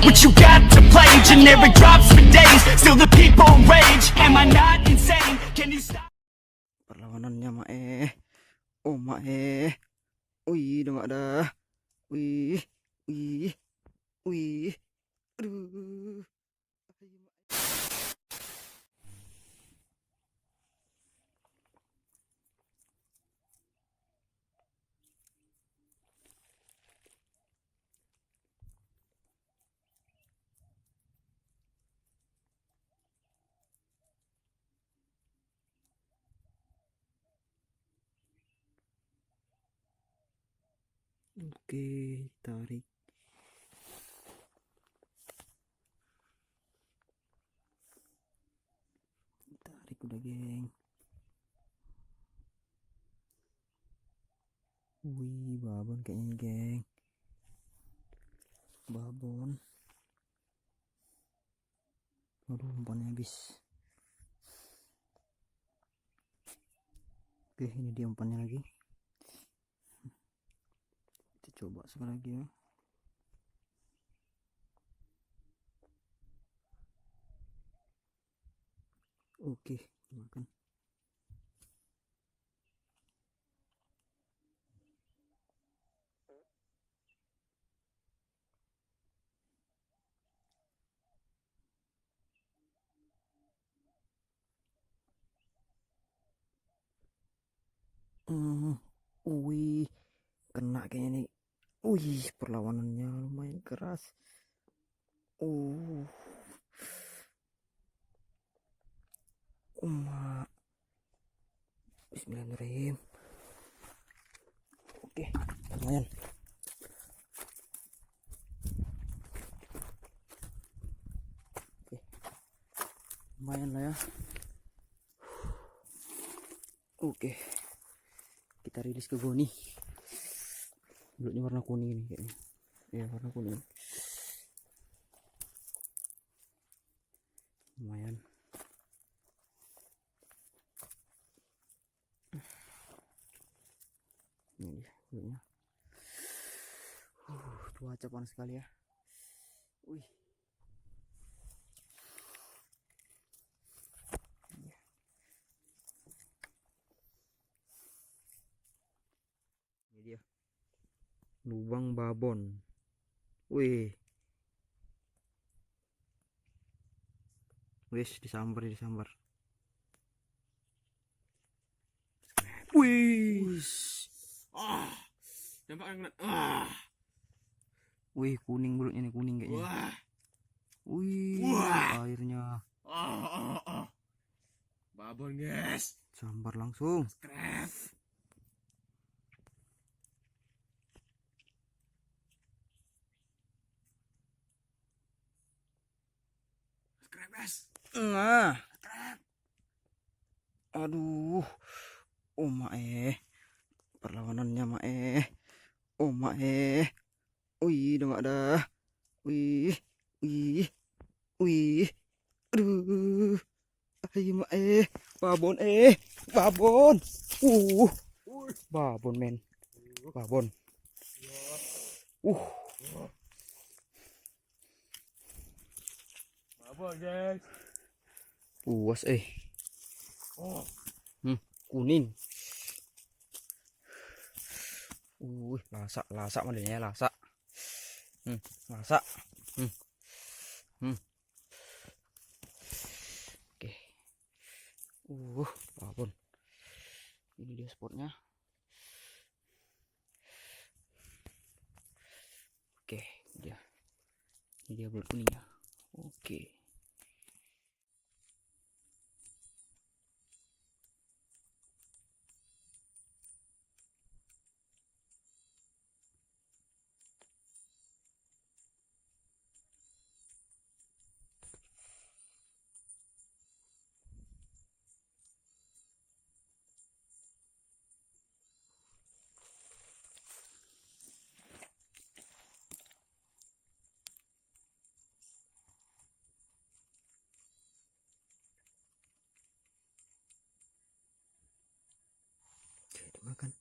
What you got to play? Generic drops for days. Still the people rage. Am I not insane? Can you stop? Perlawanannya oh wih udah nggak ada, wih wih wih, aduh. Oke, tarik. Tarik udah, geng. Wih, babon kayaknya, geng. Babon. Aduh, umpannya habis. Oke, ini dia umpannya lagi. Kita coba sekali lagi ya. Oke, makan. Wih, kena kayaknya nih. Wih, perlawanannya lumayan keras. Bismillahirrahmanirrahim. Oke, lumayan. Oke, lumayan lah ya. Oke, kita rilis ke goni. Belutnya warna kuning nih kayaknya. Ya, warna kuning. Lumayan. Ini dia belutnya. Cuaca panas sekali ya. Wih. Ini dia. Lubang babon. Wih. Wis, disambar. Wih. Nampak kan? Wih, kuning mulutnya nih, kuning kayaknya. Wih, airnya. Babon, guys. Sambar langsung. Keren. Keren, guys. Nah. Aduh. Perlawanannya wih, udah nggak ada. Wih. Aduh. Ayo babon babon. Babon, men. Babon. Babon, guys. Puas kuning. Lasak modelnya, lasak. Lasak. Oke. Babon. Ini dia spotnya. Oke, ini dia belut kuningnya. Oke. Dimakan.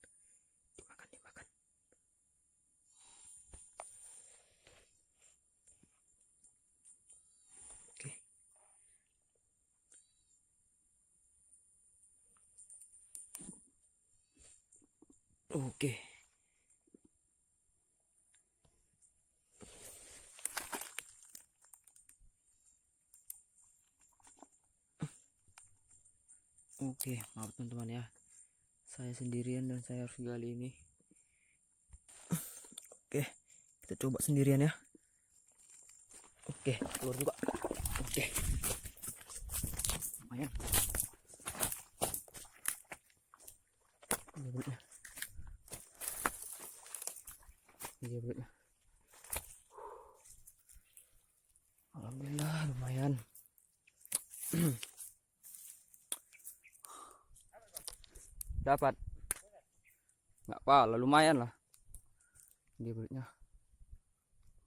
Oke. Oke, maaf teman-teman ya. Saya sendirian dan saya harus gali ini. Oke, kita coba sendirian ya. Oke, keluar juga. Oke. Lumayan. Ini belutnya. Iya belutnya. Alhamdulillah lumayan. Dapat. Nggak apa, lumayan lah. Dia belutnya.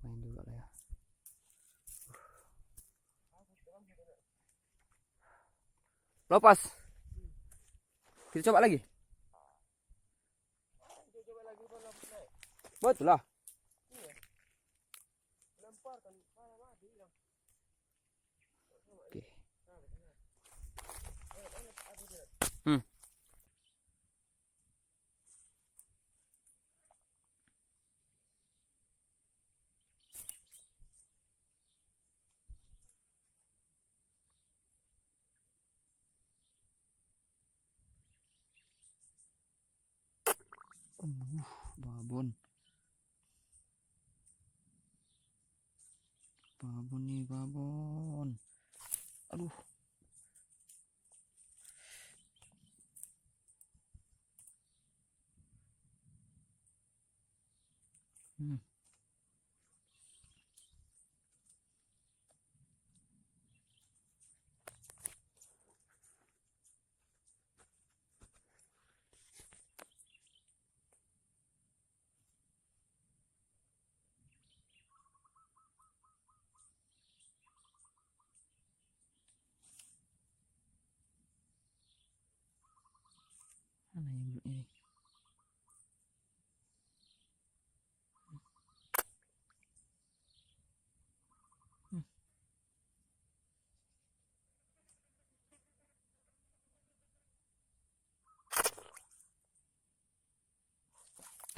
Main juga lah ya. Lepas. Kita coba lagi. Betul lah. Oke. Babon. Babon nih, babon. Aduh. Mana yang belum ini?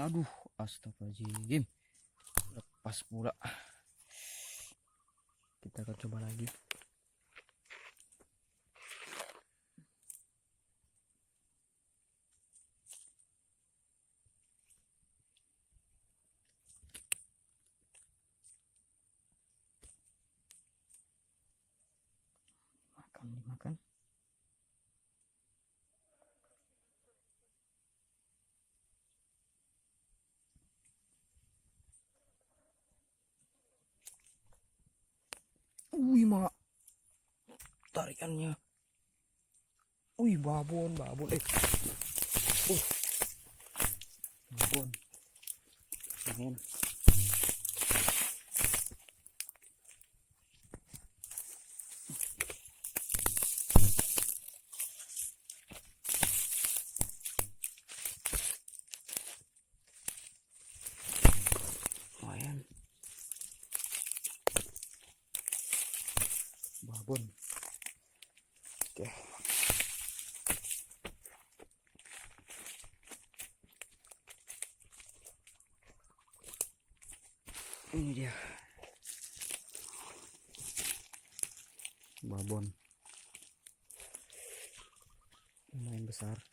Aduh, astagfirullahaladzim. Lepas pula. Kita akan coba lagi. Dimakan. Wih, mak. Tarikannya. Wih, babon. Babon. Lumayan. Babon. Oke. Ini dia. Babon. Lumayan besar.